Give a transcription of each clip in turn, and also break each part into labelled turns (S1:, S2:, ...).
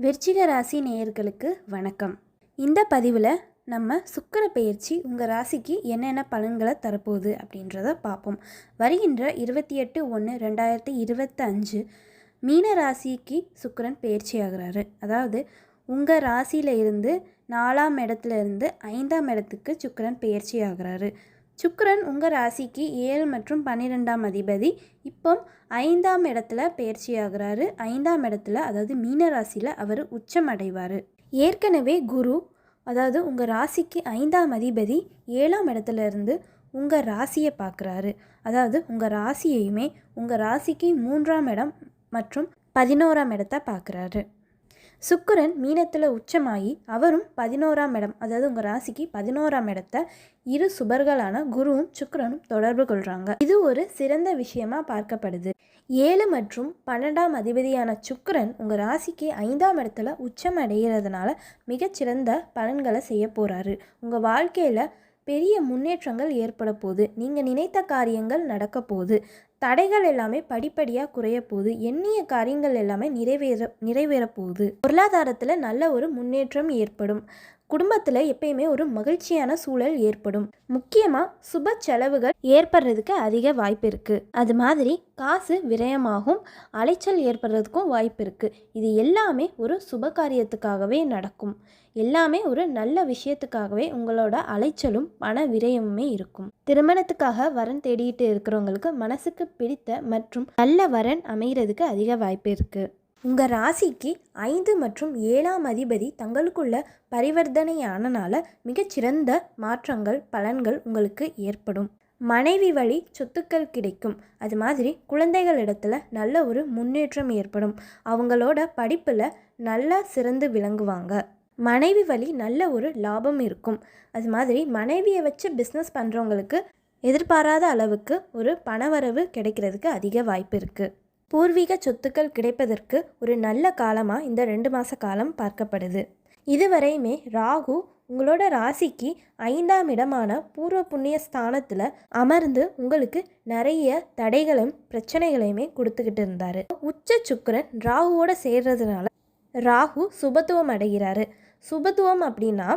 S1: விருச்சிக ராசி நேயர்களுக்கு வணக்கம். இந்த பதிவில் நம்ம சுக்கிர பெயர்ச்சி உங்கள் ராசிக்கு என்னென்ன பலன்களை தரப்போகுது அப்படின்றத பார்ப்போம். வருகின்ற 28/1/2025 மீன ராசிக்கு சுக்கிரன் பெயர்ச்சி ஆகிறாரு. அதாவது உங்கள் ராசியில் இருந்து 4ஆம் இடத்துல இருந்து 5ஆம் இடத்துக்கு சுக்கிரன் பெயர்ச்சி ஆகிறாரு. சுக்கிரன் உங்கள் ராசிக்கு 7 மற்றும் 12ஆம் அதிபதி. இப்போ 5ஆம் இடத்துல பெயர்ச்சி ஆகிறாரு. 5ஆம் இடத்துல அதாவது மீன ராசியில் அவர் உச்சம் அடைவார். ஏற்கனவே குரு அதாவது உங்கள் ராசிக்கு 5ஆம் அதிபதி 7ஆம் இடத்துல இருந்து உங்கள் ராசியை பார்க்குறாரு. அதாவது உங்கள் ராசியையுமே உங்கள் ராசிக்கு 3ஆம் இடம் மற்றும் 11ஆம் இடத்தை பார்க்குறாரு. சுக்கிரன் மீனத்தில் உச்சமாகி அவரும் 11ஆம் இடம் அதாவது உங்கள் ராசிக்கு 11ஆம் இடத்தை இரு சுபர்களான குருவும் சுக்கிரனும் தொடர்பு கொள்கிறாங்க. இது ஒரு சிறந்த விஷயமா பார்க்கப்படுது. 7 மற்றும் 12ஆம் அதிபதியான சுக்கிரன் உங்கள் ராசிக்கு 5ஆம் இடத்துல உச்சம் அடைகிறதுனால மிகச்சிறந்த பலன்களை செய்ய போகிறாரு. உங்கள் வாழ்க்கையில் பெரிய முன்னேற்றங்கள் ஏற்பட போகுது. நீங்கள் நினைத்த காரியங்கள் நடக்க போகுது. தடைகள் எல்லாமே படிப்படியாக குறைய போகுது. எண்ணிய காரியங்கள் எல்லாமே நிறைவேற போகுது. பொருளாதாரத்தில் நல்ல ஒரு முன்னேற்றம் ஏற்படும். குடும்பத்தில் எப்பயுமே ஒரு மகிழ்ச்சியான சூழல் ஏற்படும். முக்கியமாக சுப செலவுகள் ஏற்படுறதுக்கு அதிக வாய்ப்பு இருக்குது. அது மாதிரி காசு விரயமாகும், அலைச்சல் ஏற்படுறதுக்கும் வாய்ப்பு இருக்குது. இது எல்லாமே ஒரு சுப காரியத்துக்காகவே நடக்கும். எல்லாமே ஒரு நல்ல விஷயத்துக்காகவே உங்களோட அலைச்சலும் பண விரயமுமே இருக்கும். திருமணத்துக்காக வரன் தேடிட்டு இருக்கிறவங்களுக்கு மனசுக்கு பிடித்த மற்றும் நல்ல வரன் அமைகிறதுக்கு அதிக வாய்ப்பு இருக்குது. உங்கள் ராசிக்கு 5 மற்றும் 7ஆம் அதிபதி தங்களுக்குள்ள பரிவர்த்தனையானனால மிகச்சிறந்த மாற்றங்கள் பலன்கள் உங்களுக்கு ஏற்படும். மனைவி வழி சொத்துக்கள் கிடைக்கும். அது மாதிரி குழந்தைகளிடத்துல நல்ல ஒரு முன்னேற்றம் ஏற்படும். அவங்களோட படிப்பில் நல்லா சிறந்து விளங்குவாங்க. மனைவி வழி நல்ல ஒரு லாபம் இருக்கும். அது மாதிரி மனைவியை வச்சு பிஸ்னஸ் பண்ணுறவங்களுக்கு எதிர்பாராத அளவுக்கு ஒரு பணவரவு கிடைக்கிறதுக்கு அதிக வாய்ப்பு இருக்குது. பூர்வீக சொத்துக்கள் கிடைப்பதற்கு ஒரு நல்ல காலமாக இந்த 2 மாத காலம் பார்க்கப்படுது. இதுவரையுமே ராகு உங்களோட ராசிக்கு 5ஆம் இடமான பூர்வ புண்ணிய ஸ்தானத்தில் அமர்ந்து உங்களுக்கு நிறைய தடைகளும் பிரச்சனைகளையுமே கொடுத்துக்கிட்டு இருந்தார். உச்ச சுக்கிரன் ராகுவோட சேர்றதுனால ராகு சுபத்துவம் அடைகிறாரு. சுபத்துவம் அப்படின்னா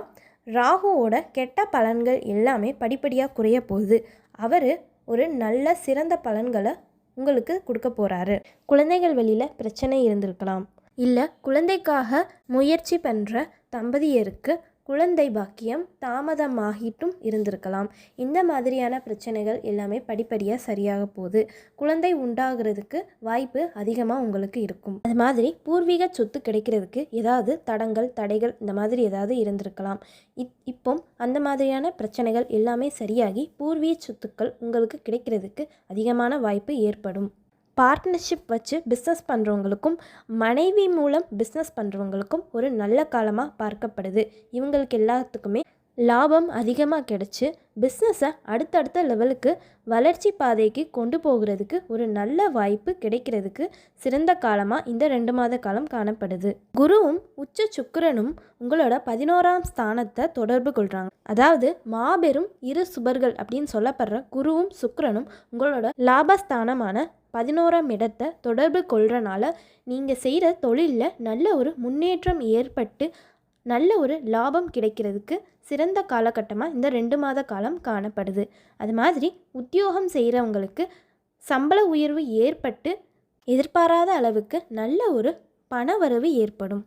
S1: ராகுவோட கெட்ட பலன்கள் எல்லாமே படிப்படியாக குறைய போகுது. அவர் ஒரு நல்ல சிறந்த பலன்களை உங்களுக்கு கொடுக்க போகிறாரு. குழந்தைகள் வழியில் பிரச்சனை இருந்திருக்கலாம், இல்லை குழந்தைக்காக முயற்சி பண்ணுற தம்பதியருக்கு குழந்தை பாக்கியம் தாமதமாகிட்டும் இருந்திருக்கலாம். இந்த மாதிரியான பிரச்சனைகள் எல்லாமே படிப்படியாக சரியாக போகுது. குழந்தை உண்டாகிறதுக்கு வாய்ப்பு அதிகமாக உங்களுக்கு இருக்கும். அது மாதிரி பூர்வீக சொத்து கிடைக்கிறதுக்கு ஏதாவது தடைகள் இந்த மாதிரி ஏதாவது இருந்திருக்கலாம். இப்போ அந்த மாதிரியான பிரச்சனைகள் எல்லாமே சரியாகி பூர்வீக சொத்துக்கள் உங்களுக்கு கிடைக்கிறதுக்கு அதிகமான வாய்ப்பு ஏற்படும். பார்ட்னர்ஷிப் வச்சு பிஸ்னஸ் பண்ணுறவங்களுக்கும் மனைவி மூலம் பிஸ்னஸ் பண்ணுறவங்களுக்கும் ஒரு நல்ல காலமாக பார்க்கப்படுது. இவங்களுக்கு எல்லாத்துக்குமே லாபம் அதிகமாக கிடைச்சி பிஸ்னஸை அடுத்தடுத்த லெவலுக்கு வளர்ச்சி பாதைக்கு கொண்டு போகிறதுக்கு ஒரு நல்ல வாய்ப்பு கிடைக்கிறதுக்கு சிறந்த காலமாக இந்த 2 மாத காலம் காணப்படுது. குருவும் உச்ச சுக்கிரனும் உங்களோட 11ஆம் ஸ்தானத்தை தொடர்பு கொள்கிறாங்க. அதாவது மாபெரும் இரு சுபர்கள் அப்படின்னு சொல்லப்படுற குருவும் சுக்கிரனும் உங்களோட லாபஸ்தானமான 11ஆம் இடத்தை தொடர்பு கொள்றனால நீங்கள் செய்கிற தொழிலில் நல்ல ஒரு முன்னேற்றம் ஏற்பட்டு நல்ல ஒரு லாபம் கிடைக்கிறதுக்கு சிறந்த காலகட்டமாக இந்த 2 மாத காலம் காணப்படுது. அது மாதிரி உத்தியோகம் செய்கிறவங்களுக்கு சம்பள உயர்வு ஏற்பட்டு எதிர்பாராத அளவுக்கு நல்ல ஒரு பணவரவு ஏற்படும்.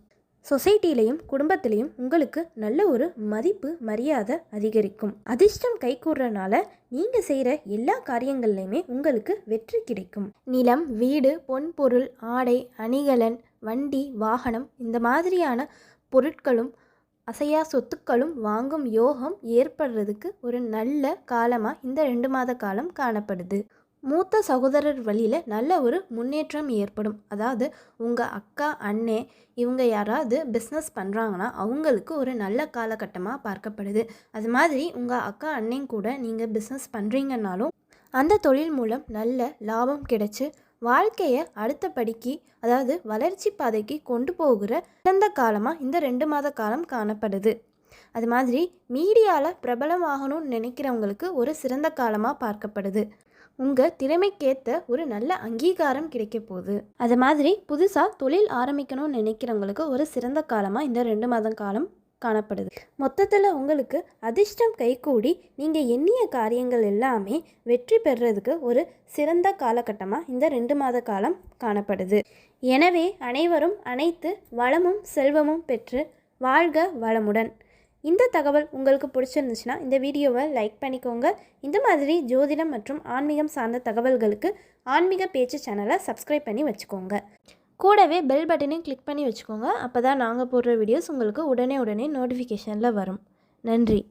S1: சொசைட்டிலையும் குடும்பத்திலையும் உங்களுக்கு நல்ல ஒரு மதிப்பு மரியாதை அதிகரிக்கும். அதிர்ஷ்டம் கைகூடுறனால நீங்கள் செய்கிற எல்லா காரியங்கள்லையுமே உங்களுக்கு வெற்றி கிடைக்கும். நிலம், வீடு, பொன் பொருள், ஆடை, அணிகலன், வண்டி, வாகனம் இந்த மாதிரியான பொருட்களும் அசையா சொத்துக்களும் வாங்கும் யோகம் ஏற்படுறதுக்கு ஒரு நல்ல காலமாக இந்த 2 மாத காலம் காணப்படுது. மூத்த சகோதரர் வழியில் நல்ல ஒரு முன்னேற்றம் ஏற்படும். அதாவது உங்கள் அக்கா, அண்ணே இவங்க யாராவது பிஸ்னஸ் பண்ணுறாங்கன்னா அவங்களுக்கு ஒரு நல்ல காலகட்டமாக பார்க்கப்படுது. அது மாதிரி உங்கள் அக்கா, அண்ணன் கூட நீங்கள் பிஸ்னஸ் பண்ணுறீங்கன்னாலும் அந்த தொழில் மூலம் நல்ல லாபம் கிடைச்சி வாழ்க்கையை அடுத்த படிக்கு அதாவது வளர்ச்சி பாதைக்கு கொண்டு போகிற சிறந்த காலமாக இந்த 2 மாத காலம் காணப்படுது. அது மாதிரி மீடியாவில் பிரபலமாகணும்னு நினைக்கிறவங்களுக்கு ஒரு சிறந்த காலமாக பார்க்கப்படுது. உங்கள் திறமைக்கேற்ற ஒரு நல்ல அங்கீகாரம் கிடைக்க போகுது. அது மாதிரி புதுசாக தொழில் ஆரம்பிக்கணும்னு நினைக்கிறவங்களுக்கு ஒரு சிறந்த காலமாக இந்த 2 மாத காலம் காணப்படுது. மொத்தத்தில் உங்களுக்கு அதிர்ஷ்டம் கைகூடி நீங்கள் எண்ணிய காரியங்கள் எல்லாமே வெற்றி பெறுறதுக்கு ஒரு சிறந்த காலகட்டமாக இந்த 2 மாத காலம் காணப்படுது. எனவே அனைவரும் அனைத்து வளமும் செல்வமும் பெற்று வாழ்க வளமுடன். இந்த தகவல் உங்களுக்கு பிடிச்சிருந்துச்சுன்னா இந்த வீடியோவை லைக் பண்ணிக்கோங்க. இந்த மாதிரி ஜோதிடம் மற்றும் ஆன்மீகம் சார்ந்த தகவல்களுக்கு ஆன்மீக பேச்சு சேனலை சப்ஸ்கிரைப் பண்ணி வச்சுக்கோங்க. கூடவே பெல் பட்டனையும் கிளிக் பண்ணி வச்சுக்கோங்க. அப்போ தான் நாங்கள் போடுற வீடியோஸ் உங்களுக்கு உடனே நோட்டிஃபிகேஷனில் வரும். நன்றி.